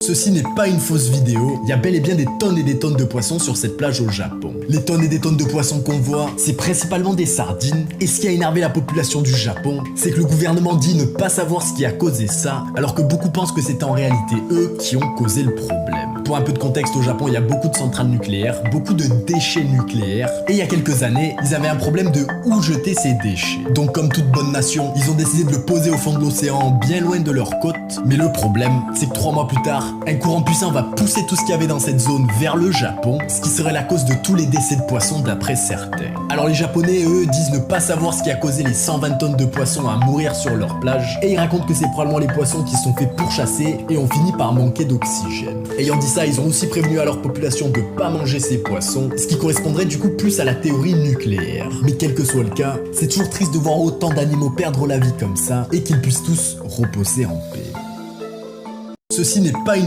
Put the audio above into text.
Ceci n'est pas une fausse vidéo, il y a bel et bien des tonnes et des tonnes de poissons sur cette plage au Japon. Les tonnes et des tonnes de poissons qu'on voit, c'est principalement des sardines, et ce qui a énervé la population du Japon, c'est que le gouvernement dit ne pas savoir ce qui a causé ça, alors que beaucoup pensent que c'est en réalité eux qui ont causé le problème. Pour un peu de contexte, au Japon, il y a beaucoup de centrales nucléaires, beaucoup de déchets nucléaires, et il y a quelques années, ils avaient un problème de où jeter ces déchets. Donc comme toute bonne nation, ils ont décidé de le poser au fond de l'océan, bien loin de leur côte, mais le problème, c'est que 3 mois plus tard, un courant puissant va pousser tout ce qu'il y avait dans cette zone vers le Japon, ce qui serait la cause de tous les décès de poissons d'après certains. Alors les Japonais, eux, disent ne pas savoir ce qui a causé les 120 tonnes de poissons à mourir sur leur plage, et ils racontent que c'est probablement les poissons qui se sont fait pourchasser et ont fini par manquer d'oxygène. Ayant dit ça, ils ont aussi prévenu à leur population de pas manger ces poissons, ce qui correspondrait du coup plus à la théorie nucléaire. Mais quel que soit le cas, c'est toujours triste de voir autant d'animaux perdre la vie comme ça, et qu'ils puissent tous reposer en paix. Ceci n'est pas une